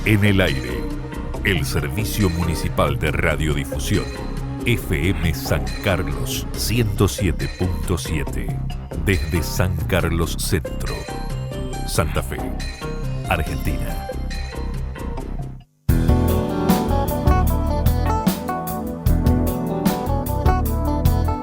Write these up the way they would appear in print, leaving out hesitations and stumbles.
En el aire, el Servicio Municipal de Radiodifusión, FM San Carlos 107.7, desde San Carlos Centro, Santa Fe, Argentina.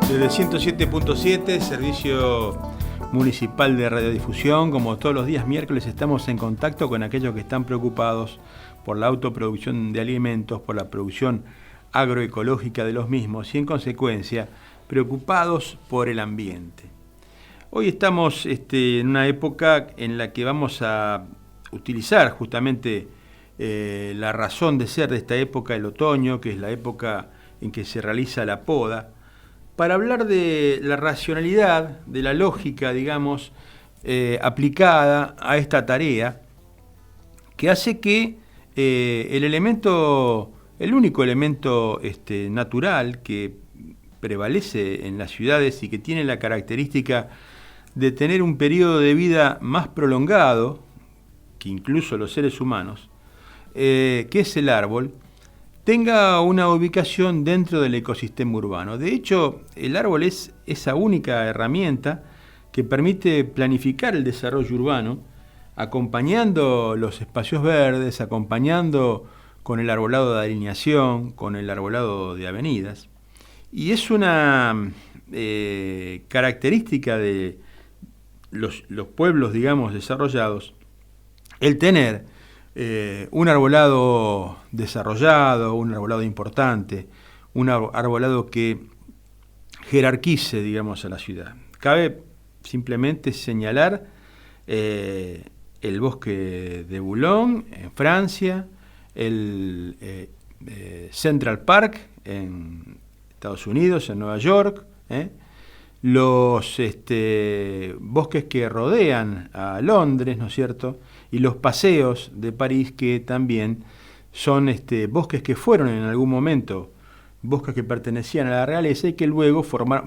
Desde 107.7, Servicio Municipal de Radiodifusión, como todos los días miércoles estamos en contacto con aquellos que están preocupados por la autoproducción de alimentos, por la producción agroecológica de los mismos y en consecuencia preocupados por el ambiente. Hoy estamos en una época en la que vamos a utilizar justamente la razón de ser de esta época, el otoño, que es la época en que se realiza la poda, para hablar de la racionalidad, de la lógica, digamos, aplicada a esta tarea, que hace que el único elemento natural que prevalece en las ciudades y que tiene la característica de tener un periodo de vida más prolongado que incluso los seres humanos, que es el árbol, tenga una ubicación dentro del ecosistema urbano. De hecho, el árbol es esa única herramienta que permite planificar el desarrollo urbano, acompañando los espacios verdes, acompañando con el arbolado de alineación, con el arbolado de avenidas. Y es una característica de los pueblos, digamos, desarrollados, el tener un arbolado desarrollado, un arbolado importante, un arbolado que jerarquice, digamos, a la ciudad. Cabe simplemente señalar el bosque de Boulogne en Francia, el Central Park en Estados Unidos, en Nueva York, los bosques que rodean a Londres, ¿no es cierto?, y los paseos de París, que también son bosques que fueron en algún momento bosques que pertenecían a la realeza y que luego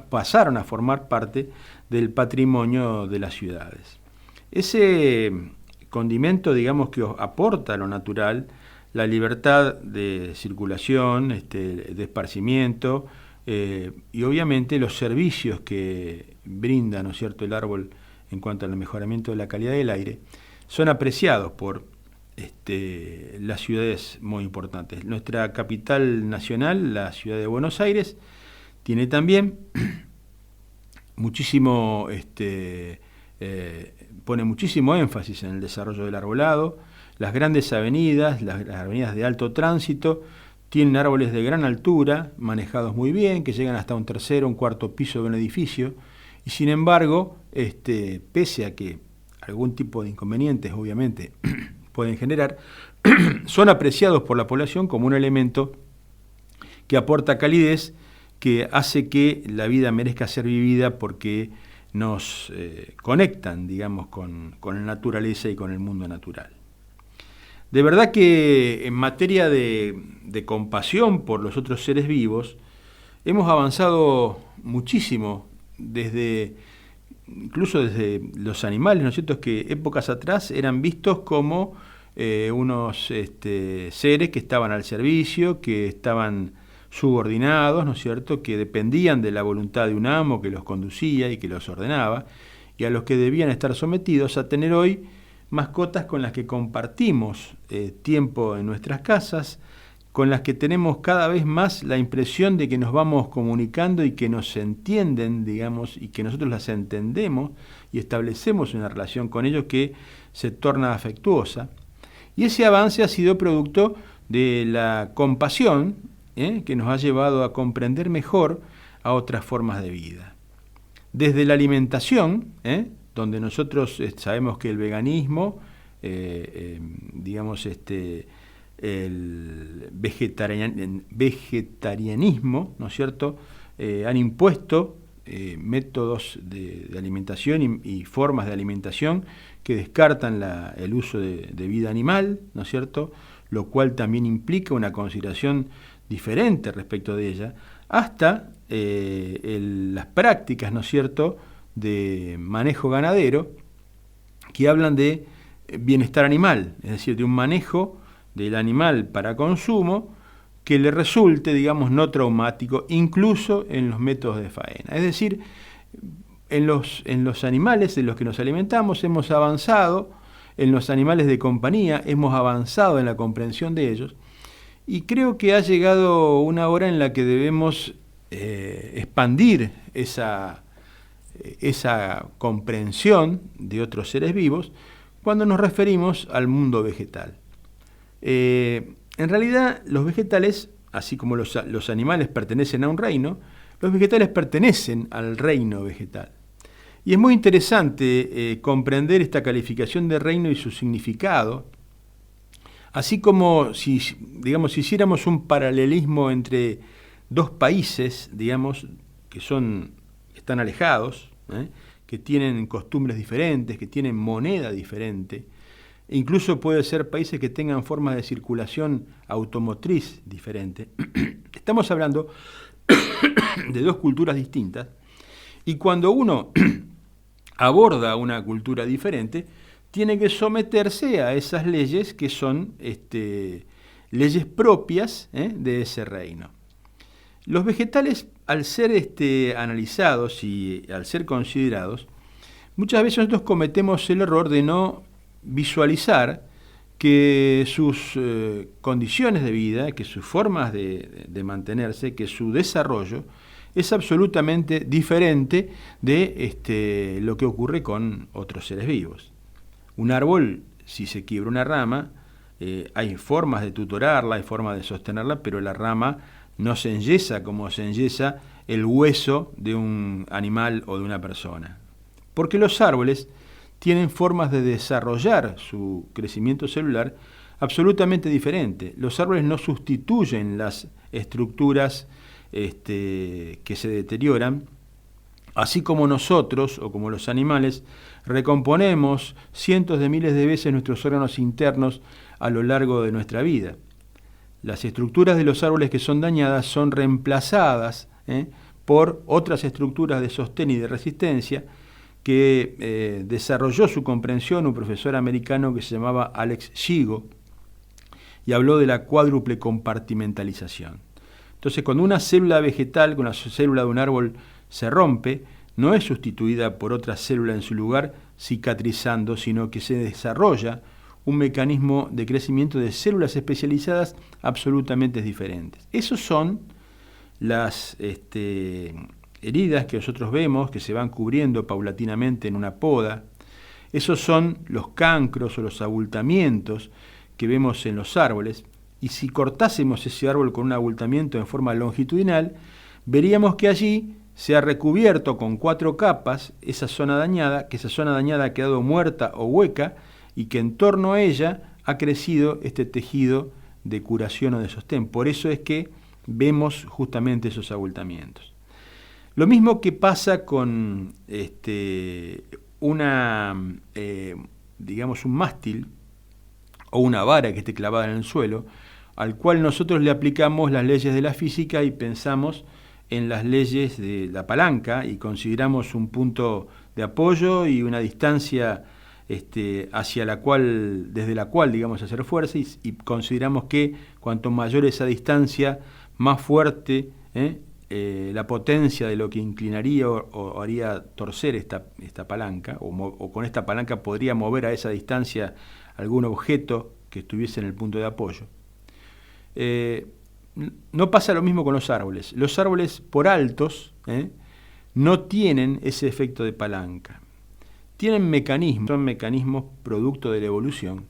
pasaron a formar parte del patrimonio de las ciudades. Ese condimento, digamos, que aporta lo natural, la libertad de circulación, de esparcimiento, y obviamente los servicios que brinda, ¿no es cierto?, el árbol en cuanto al mejoramiento de la calidad del aire, son apreciados por las ciudades muy importantes. Nuestra capital nacional, la ciudad de Buenos Aires, tiene también muchísimo, pone muchísimo énfasis en el desarrollo del arbolado. Las grandes avenidas, las avenidas de alto tránsito, tienen árboles de gran altura, manejados muy bien, que llegan hasta un tercero, un cuarto piso de un edificio, y sin embargo, pese a que algún tipo de inconvenientes, obviamente, pueden generar, son apreciados por la población como un elemento que aporta calidez, que hace que la vida merezca ser vivida porque nos conectan, digamos, con la naturaleza y con el mundo natural. De verdad que en materia de compasión por los otros seres vivos, hemos avanzado muchísimo incluso desde los animales, ¿no es cierto?, que épocas atrás eran vistos como unos seres que estaban al servicio, que estaban subordinados, ¿no es cierto?, que dependían de la voluntad de un amo que los conducía y que los ordenaba, y a los que debían estar sometidos a tener hoy mascotas con las que compartimos tiempo en nuestras casas, con las que tenemos cada vez más la impresión de que nos vamos comunicando y que nos entienden, digamos, y que nosotros las entendemos y establecemos una relación con ellos que se torna afectuosa. Y ese avance ha sido producto de la compasión, que nos ha llevado a comprender mejor a otras formas de vida. Desde la alimentación, donde nosotros sabemos que el veganismo, digamos, el vegetarianismo, ¿no es cierto?, han impuesto métodos de alimentación y formas de alimentación que descartan el uso de vida animal, ¿no es cierto?, lo cual también implica una consideración diferente respecto de ella, hasta las prácticas, ¿no es cierto?, de manejo ganadero, que hablan de bienestar animal, es decir, de un manejo del animal para consumo que le resulte, digamos, no traumático, incluso en los métodos de faena. Es decir, en los animales de los que nos alimentamos hemos avanzado, en los animales de compañía hemos avanzado en la comprensión de ellos, y creo que ha llegado una hora en la que debemos expandir esa comprensión de otros seres vivos cuando nos referimos al mundo vegetal. En realidad, los vegetales, así como los animales pertenecen a un reino, los vegetales pertenecen al reino vegetal. Y es muy interesante comprender esta calificación de reino y su significado, así como si hiciéramos un paralelismo entre dos países, digamos, que están alejados, que tienen costumbres diferentes, que tienen moneda diferente. Incluso puede ser países que tengan formas de circulación automotriz diferente. Estamos hablando de dos culturas distintas, y cuando uno aborda una cultura diferente, tiene que someterse a esas leyes que son leyes propias de ese reino. Los vegetales, al ser analizados y al ser considerados, muchas veces nosotros cometemos el error de no visualizar que sus condiciones de vida, que sus formas de mantenerse, que su desarrollo es absolutamente diferente de lo que ocurre con otros seres vivos. Un árbol, si se quiebra una rama, hay formas de tutorarla, hay formas de sostenerla, pero la rama no se enyesa como se enyesa el hueso de un animal o de una persona. Porque los árboles tienen formas de desarrollar su crecimiento celular absolutamente diferentes. Los árboles no sustituyen las estructuras que se deterioran, así como nosotros, o como los animales, recomponemos cientos de miles de veces nuestros órganos internos a lo largo de nuestra vida. Las estructuras de los árboles que son dañadas son reemplazadas por otras estructuras de sostén y de resistencia que desarrolló su comprensión un profesor americano que se llamaba Alex Shigo, y habló de la cuádruple compartimentalización. Entonces, cuando una célula vegetal, con la célula de un árbol, se rompe, no es sustituida por otra célula en su lugar cicatrizando, sino que se desarrolla un mecanismo de crecimiento de células especializadas absolutamente diferentes. Esos son las heridas que nosotros vemos, que se van cubriendo paulatinamente en una poda. Esos son los cancros o los abultamientos que vemos en los árboles. Y si cortásemos ese árbol con un abultamiento en forma longitudinal, veríamos que allí se ha recubierto con 4 capas esa zona dañada, que esa zona dañada ha quedado muerta o hueca, y que en torno a ella ha crecido este tejido de curación o de sostén. Por eso es que vemos justamente esos abultamientos. Lo mismo que pasa con un mástil o una vara que esté clavada en el suelo, al cual nosotros le aplicamos las leyes de la física y pensamos en las leyes de la palanca y consideramos un punto de apoyo y una distancia desde la cual hacer fuerza, y consideramos que cuanto mayor esa distancia, más fuerte la potencia de lo que inclinaría o haría torcer esta palanca, o con esta palanca podría mover a esa distancia algún objeto que estuviese en el punto de apoyo. No pasa lo mismo con los árboles. Los árboles, por altos, no tienen ese efecto de palanca. Tienen mecanismos, son mecanismos producto de la evolución,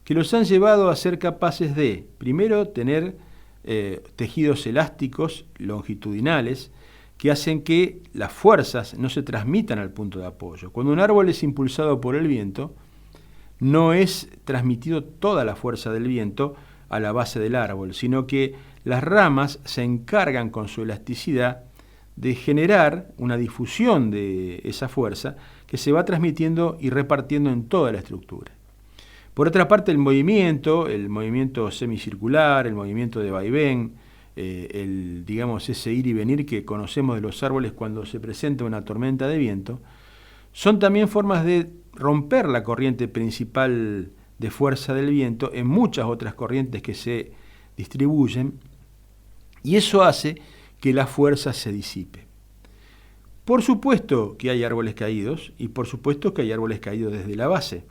que los han llevado a ser capaces de, primero, tener tejidos elásticos longitudinales que hacen que las fuerzas no se transmitan al punto de apoyo. Cuando un árbol es impulsado por el viento, no es transmitido toda la fuerza del viento a la base del árbol, sino que las ramas se encargan con su elasticidad de generar una difusión de esa fuerza que se va transmitiendo y repartiendo en toda la estructura. Por otra parte, el movimiento semicircular, el movimiento de vaivén, ese ir y venir que conocemos de los árboles cuando se presenta una tormenta de viento, son también formas de romper la corriente principal de fuerza del viento en muchas otras corrientes que se distribuyen, y eso hace que la fuerza se disipe. Por supuesto que hay árboles caídos, y por supuesto que hay árboles caídos desde la base,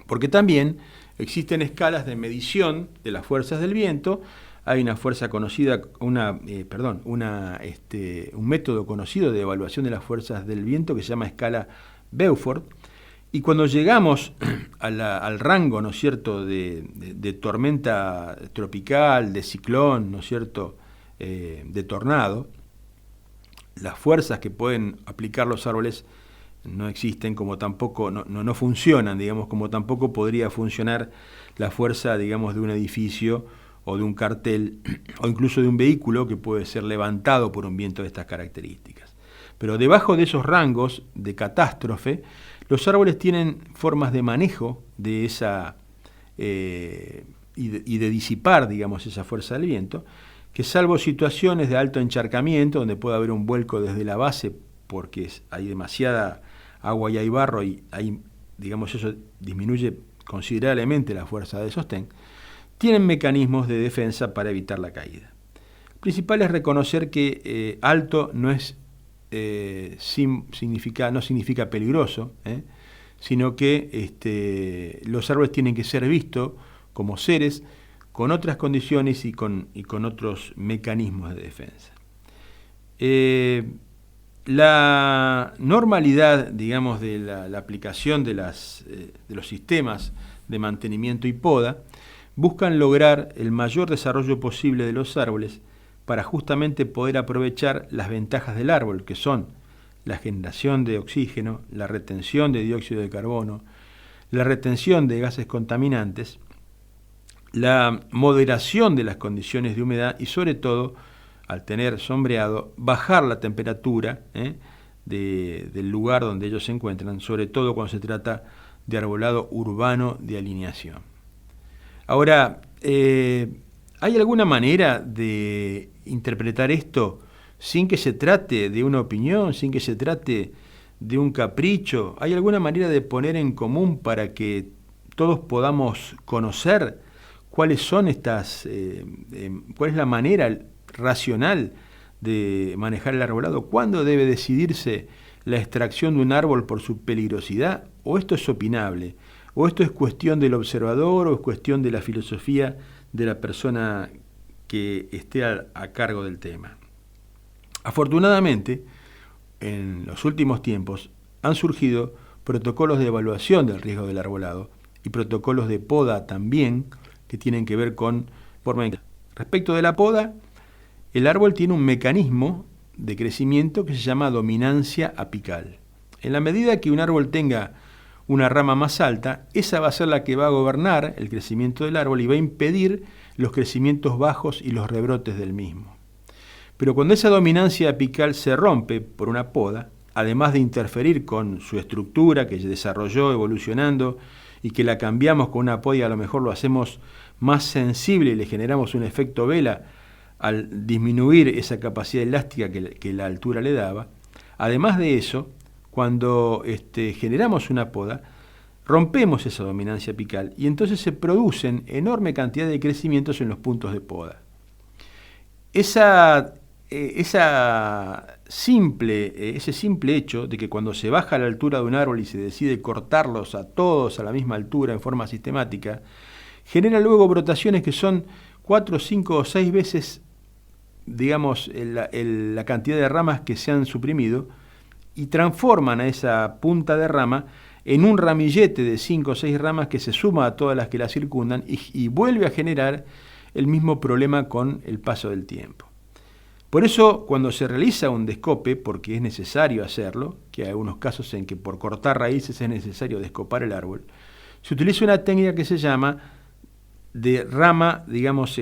porque también existen escalas de medición de las fuerzas del viento. Hay una fuerza conocida, un método conocido de evaluación de las fuerzas del viento que se llama escala Beaufort, y cuando llegamos al rango, ¿no es cierto?, de tormenta tropical, de ciclón, ¿no es cierto?, de tornado, las fuerzas que pueden aplicar los árboles no existen, como tampoco no funcionan, digamos, como tampoco podría funcionar la fuerza, digamos, de un edificio o de un cartel o incluso de un vehículo que puede ser levantado por un viento de estas características. Pero debajo de esos rangos de catástrofe, los árboles tienen formas de manejo de esa y de disipar, digamos, esa fuerza del viento, que salvo situaciones de alto encharcamiento, donde puede haber un vuelco desde la base porque hay demasiada agua y hay barro, y ahí, digamos, eso disminuye considerablemente la fuerza de sostén, tienen mecanismos de defensa para evitar la caída. Lo principal es reconocer que alto no significa peligroso, sino que los árboles tienen que ser vistos como seres con otras condiciones y con otros mecanismos de defensa. La normalidad, digamos, de la aplicación de los sistemas de mantenimiento y poda buscan lograr el mayor desarrollo posible de los árboles para justamente poder aprovechar las ventajas del árbol, que son la generación de oxígeno, la retención de dióxido de carbono, la retención de gases contaminantes, la moderación de las condiciones de humedad y, sobre todo, al tener sombreado, bajar la temperatura del lugar donde ellos se encuentran, sobre todo cuando se trata de arbolado urbano de alineación. Ahora, ¿hay alguna manera de interpretar esto sin que se trate de una opinión, sin que se trate de un capricho? ¿Hay alguna manera de poner en común para que todos podamos conocer cuáles son cuál es la manera racional de manejar el arbolado? ¿Cuándo debe decidirse la extracción de un árbol por su peligrosidad? ¿O esto es opinable? ¿O esto es cuestión del observador o es cuestión de la filosofía de la persona que esté a cargo del tema? Afortunadamente, en los últimos tiempos han surgido protocolos de evaluación del riesgo del arbolado y protocolos de poda también que tienen que ver con forma de... Respecto de la poda, el árbol tiene un mecanismo de crecimiento que se llama dominancia apical. En la medida que un árbol tenga una rama más alta, esa va a ser la que va a gobernar el crecimiento del árbol y va a impedir los crecimientos bajos y los rebrotes del mismo. Pero cuando esa dominancia apical se rompe por una poda, además de interferir con su estructura que se desarrolló evolucionando y que la cambiamos con una poda y a lo mejor lo hacemos más sensible y le generamos un efecto vela al disminuir esa capacidad elástica que la altura le daba, además de eso, cuando generamos una poda, rompemos esa dominancia apical y entonces se producen enorme cantidad de crecimientos en los puntos de poda. Ese simple hecho de que cuando se baja la altura de un árbol y se decide cortarlos a todos a la misma altura en forma sistemática, genera luego brotaciones que son 4, 5 o 6 veces, digamos, la cantidad de ramas que se han suprimido y transforman a esa punta de rama en un ramillete de 5 o 6 ramas que se suma a todas las que la circundan y vuelve a generar el mismo problema con el paso del tiempo. Por eso, cuando se realiza un descope, porque es necesario hacerlo, que hay algunos casos en que por cortar raíces es necesario descopar el árbol, se utiliza una técnica que se llama de rama, digamos,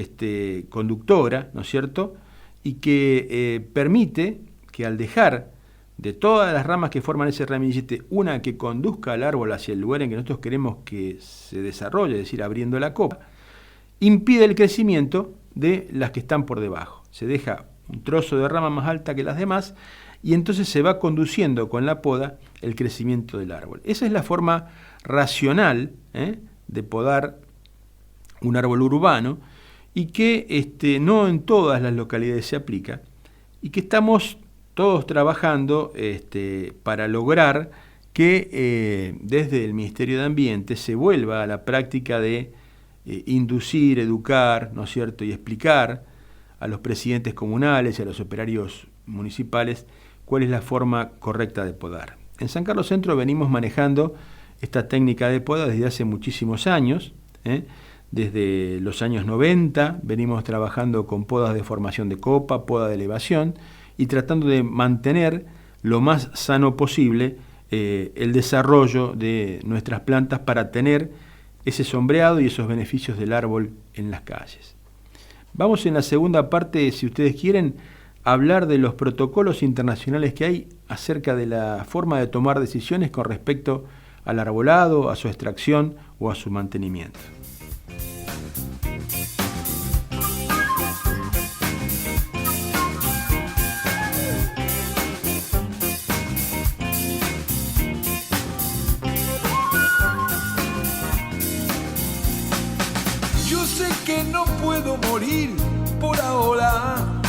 conductora, ¿no es cierto?, y que permite que al dejar de todas las ramas que forman ese ramillete, una que conduzca al árbol hacia el lugar en que nosotros queremos que se desarrolle, es decir, abriendo la copa, impide el crecimiento de las que están por debajo. Se deja un trozo de rama más alta que las demás y entonces se va conduciendo con la poda el crecimiento del árbol. Esa es la forma racional de podar un árbol urbano y que no en todas las localidades se aplica y que estamos todos trabajando para lograr que desde el Ministerio de Ambiente se vuelva a la práctica de inducir, educar, ¿no es cierto?, y explicar a los presidentes comunales y a los operarios municipales cuál es la forma correcta de podar. En San Carlos Centro venimos manejando esta técnica de poda desde hace muchísimos años, desde los años 90 venimos trabajando con podas de formación de copa, poda de elevación y tratando de mantener lo más sano posible el desarrollo de nuestras plantas para tener ese sombreado y esos beneficios del árbol en las calles. Vamos en la segunda parte, si ustedes quieren, a hablar de los protocolos internacionales que hay acerca de la forma de tomar decisiones con respecto al arbolado, a su extracción o a su mantenimiento. Que no puedo morir por ahora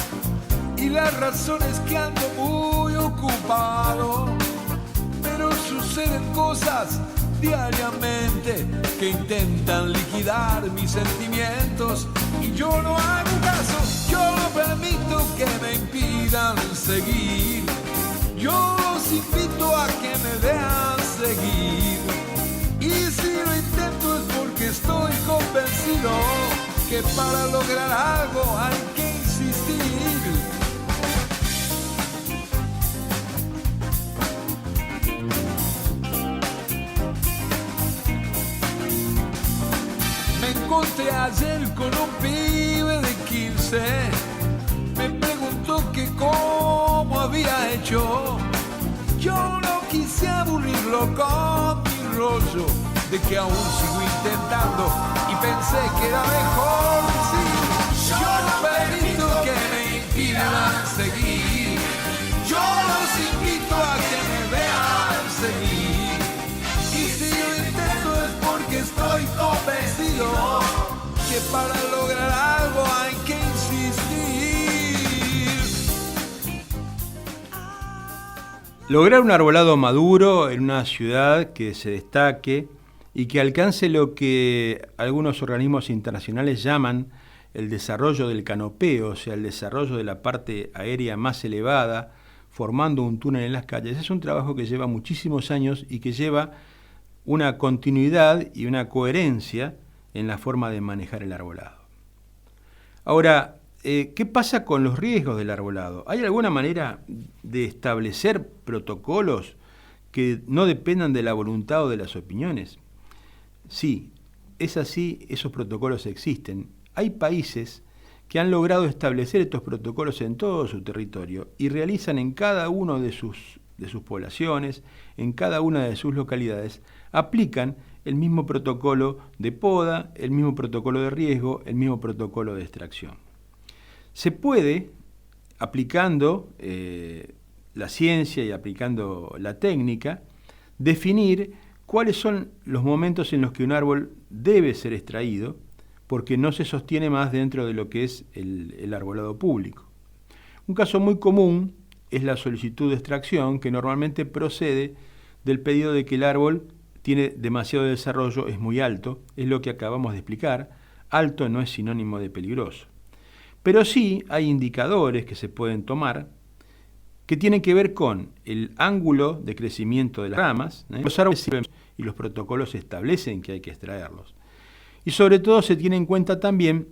y la razón es que ando muy ocupado, pero suceden cosas diariamente que intentan liquidar mis sentimientos y yo no hago caso, yo no permito que me impidan seguir, yo los invito a que me vean seguir y si lo intento es porque estoy convencido que para lograr algo hay que insistir. Me encontré ayer con un pibe de 15, me preguntó que cómo había hecho. Yo no quise aburrirlo con mi rollo de que aún sigo intentando y pensé que era mejor decir yo no permito que me impidan seguir, yo los invito a que me vean seguir y si yo intento es porque estoy convencido que para lograr algo hay que insistir. Lograr un arbolado maduro en una ciudad que se destaque y que alcance lo que algunos organismos internacionales llaman el desarrollo del canopeo, o sea, el desarrollo de la parte aérea más elevada, formando un túnel en las calles, es un trabajo que lleva muchísimos años y que lleva una continuidad y una coherencia en la forma de manejar el arbolado. Ahora, ¿qué pasa con los riesgos del arbolado? ¿Hay alguna manera de establecer protocolos que no dependan de la voluntad o de las opiniones? Sí, es así, esos protocolos existen. Hay países que han logrado establecer estos protocolos en todo su territorio y realizan en cada uno de sus poblaciones, en cada una de sus localidades, aplican el mismo protocolo de poda, el mismo protocolo de riesgo, el mismo protocolo de extracción. Se puede, aplicando la ciencia y aplicando la técnica, definir cuáles son los momentos en los que un árbol debe ser extraído porque no se sostiene más dentro de lo que es el arbolado público. Un caso muy común es la solicitud de extracción que normalmente procede del pedido de que el árbol tiene demasiado desarrollo, es muy alto, es lo que acabamos de explicar. Alto no es sinónimo de peligroso. Pero sí hay indicadores que se pueden tomar que tienen que ver con el ángulo de crecimiento de las ramas. Los árboles y los protocolos establecen que hay que extraerlos. Y sobre todo se tiene en cuenta también,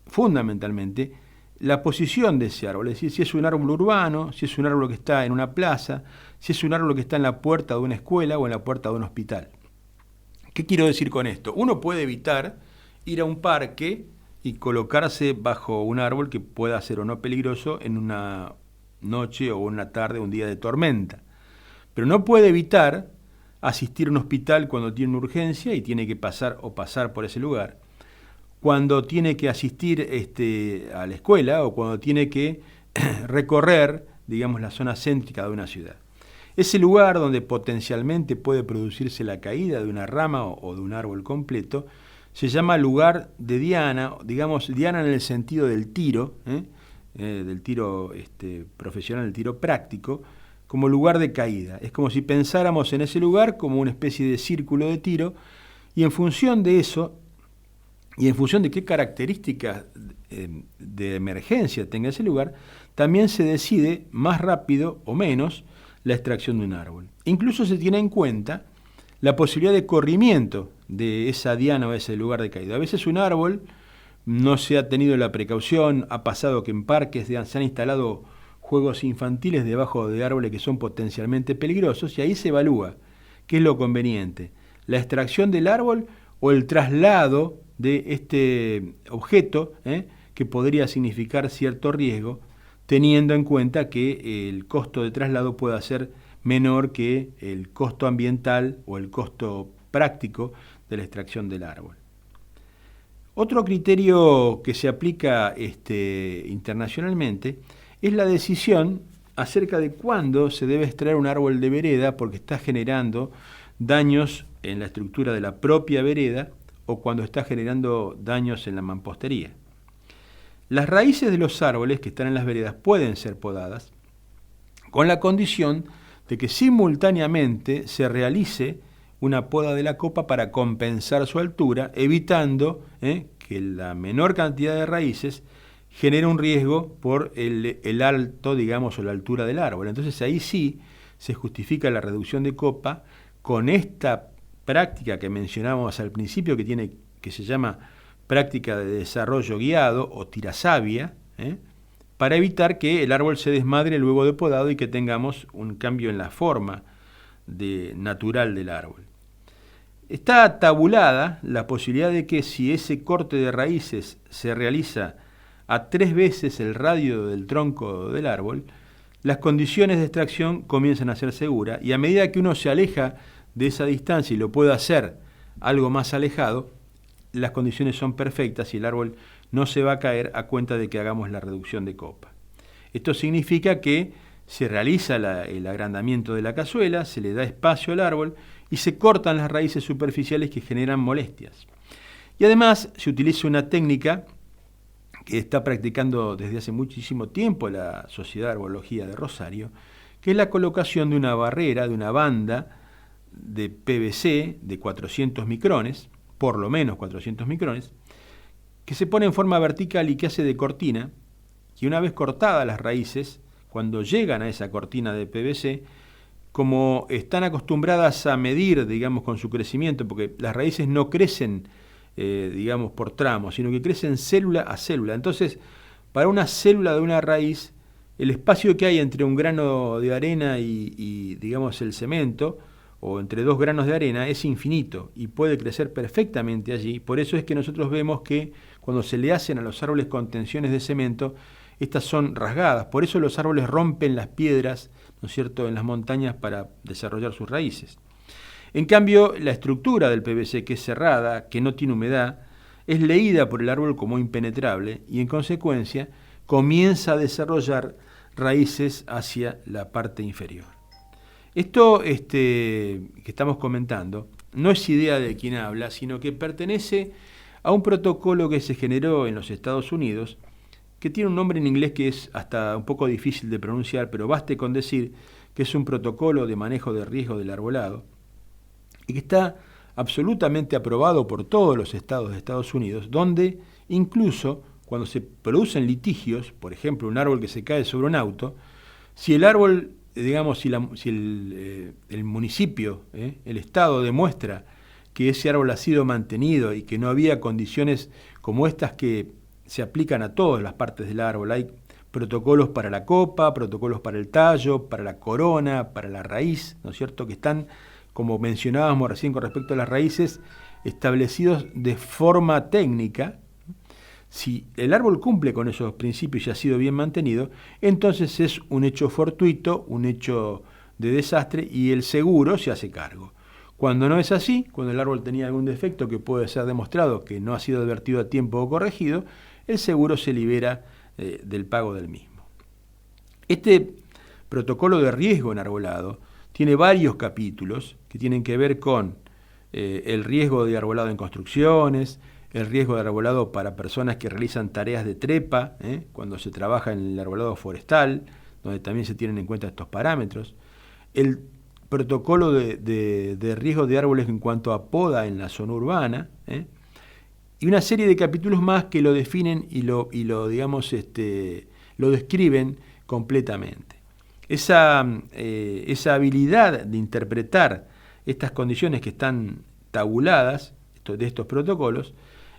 fundamentalmente, la posición de ese árbol. Es decir, si es un árbol urbano, si es un árbol que está en una plaza, si es un árbol que está en la puerta de una escuela o en la puerta de un hospital. ¿Qué quiero decir con esto? Uno puede evitar ir a un parque y colocarse bajo un árbol que pueda ser o no peligroso en una noche o una tarde, un día de tormenta. Pero no puede evitar asistir a un hospital cuando tiene una urgencia y tiene que pasar por ese lugar. Cuando tiene que asistir a la escuela o cuando tiene que recorrer, digamos, la zona céntrica de una ciudad. Ese lugar donde potencialmente puede producirse la caída de una rama o de un árbol completo se llama lugar de diana, digamos diana en el sentido del tiro, del tiro profesional, el tiro práctico, como lugar de caída. Es como si pensáramos en ese lugar como una especie de círculo de tiro, y en función de eso, y en función de qué características de emergencia tenga ese lugar, también se decide más rápido o menos la extracción de un árbol. Incluso se tiene en cuenta la posibilidad de corrimiento de esa diana o ese lugar de caída. A veces un árbol no se ha tenido la precaución, ha pasado que en parques se han instalado juegos infantiles debajo de árboles que son potencialmente peligrosos, y ahí se evalúa qué es lo conveniente, la extracción del árbol o el traslado de este objeto, que podría significar cierto riesgo, teniendo en cuenta que el costo de traslado pueda ser menor que el costo ambiental o el costo práctico de la extracción del árbol. Otro criterio que se aplica internacionalmente es la decisión acerca de cuándo se debe extraer un árbol de vereda porque está generando daños en la estructura de la propia vereda o cuando está generando daños en la mampostería. Las raíces de los árboles que están en las veredas pueden ser podadas con la condición de que simultáneamente se realice una poda de la copa para compensar su altura, evitando que la menor cantidad de raíces genere un riesgo por el alto, digamos, o la altura del árbol. Entonces ahí sí se justifica la reducción de copa con esta práctica que mencionábamos al principio, que se llama práctica de desarrollo guiado o tirasavia, para evitar que el árbol se desmadre luego de podado y que tengamos un cambio en la forma natural del árbol. Está tabulada la posibilidad de que si ese corte de raíces se realiza a 3 veces el radio del tronco del árbol, las condiciones de extracción comienzan a ser seguras, y a medida que uno se aleja de esa distancia y lo puede hacer algo más alejado, las condiciones son perfectas y el árbol no se va a caer a cuenta de que hagamos la reducción de copa. Esto significa que se realiza el agrandamiento de la cazuela, se le da espacio al árbol y se cortan las raíces superficiales que generan molestias. Y además se utiliza una técnica que está practicando desde hace muchísimo tiempo la Sociedad de Arbología de Rosario, que es la colocación de una barrera, de una banda de PVC de 400 micrones, por lo menos 400 micrones, que se pone en forma vertical y que hace de cortina, y una vez cortadas las raíces, cuando llegan a esa cortina de PVC, como están acostumbradas a medir, digamos, con su crecimiento, porque las raíces no crecen, digamos, por tramos, sino que crecen célula a célula. Entonces, para una célula de una raíz, el espacio que hay entre un grano de arena y digamos, el cemento, o entre 2 granos de arena, es infinito y puede crecer perfectamente allí. Por eso es que nosotros vemos que cuando se le hacen a los árboles contenciones de cemento, estas son rasgadas. Por eso los árboles rompen las piedras, ¿no es cierto?, en las montañas para desarrollar sus raíces. En cambio, la estructura del PVC, que es cerrada, que no tiene humedad, es leída por el árbol como impenetrable y en consecuencia comienza a desarrollar raíces hacia la parte inferior. Esto que estamos comentando no es idea de quien habla, sino que pertenece a un protocolo que se generó en los Estados Unidos, que tiene un nombre en inglés que es hasta un poco difícil de pronunciar, pero baste con decir que es un protocolo de manejo de riesgo del arbolado, y que está absolutamente aprobado por todos los estados de Estados Unidos, donde incluso cuando se producen litigios, por ejemplo, un árbol que se cae sobre un auto, si el árbol, digamos, si el municipio, el estado demuestra que ese árbol ha sido mantenido y que no había condiciones como estas que se aplican a todas las partes del árbol, hay protocolos para la copa, protocolos para el tallo, para la corona, para la raíz, ¿no es cierto?, que están, como mencionábamos recién con respecto a las raíces, establecidos de forma técnica. Si el árbol cumple con esos principios y ha sido bien mantenido, entonces es un hecho fortuito, un hecho de desastre, y el seguro se hace cargo. Cuando no es así, cuando el árbol tenía algún defecto que puede ser demostrado que no ha sido advertido a tiempo o corregido, el seguro se libera del pago del mismo. Este protocolo de riesgo en arbolado tiene varios capítulos que tienen que ver con el riesgo de arbolado en construcciones, el riesgo de arbolado para personas que realizan tareas de trepa, cuando se trabaja en el arbolado forestal, donde también se tienen en cuenta estos parámetros, el protocolo de riesgo de árboles en cuanto a poda en la zona urbana, y una serie de capítulos más que lo definen y lo describen completamente. Esa habilidad de interpretar estas condiciones que están tabuladas de estos protocolos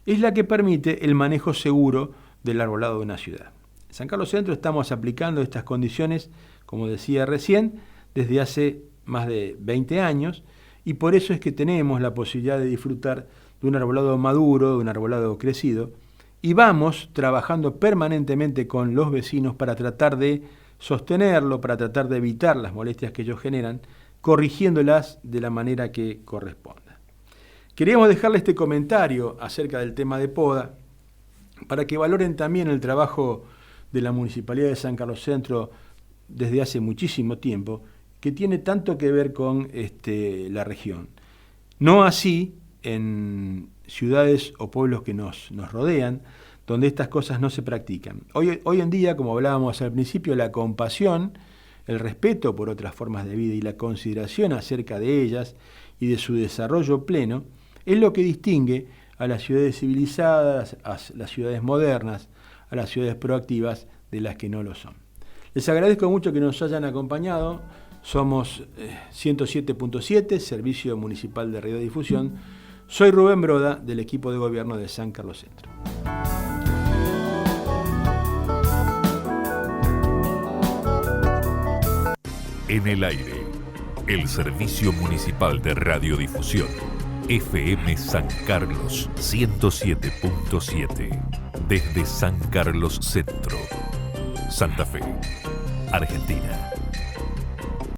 es la que permite el manejo seguro del arbolado de una ciudad. En San Carlos Centro estamos aplicando estas condiciones, como decía recién, desde hace más de 20 años, y por eso es que tenemos la posibilidad de disfrutar de un arbolado maduro, de un arbolado crecido, y vamos trabajando permanentemente con los vecinos para tratar de sostenerlo, para tratar de evitar las molestias que ellos generan, corrigiéndolas de la manera que corresponda. Queríamos dejarle este comentario acerca del tema de poda, para que valoren también el trabajo de la Municipalidad de San Carlos Centro desde hace muchísimo tiempo, que tiene tanto que ver con la región. No así en ciudades o pueblos que nos rodean, donde estas cosas no se practican. Hoy en día, como hablábamos al principio, la compasión, el respeto por otras formas de vida y la consideración acerca de ellas y de su desarrollo pleno, es lo que distingue a las ciudades civilizadas, a las ciudades modernas, a las ciudades proactivas de las que no lo son. Les agradezco mucho que nos hayan acompañado. Somos 107.7, Servicio Municipal de Radiodifusión. Soy Rubén Broda, del equipo de gobierno de San Carlos Centro. En el aire, el Servicio Municipal de Radiodifusión, FM San Carlos 107.7, desde San Carlos Centro, Santa Fe, Argentina.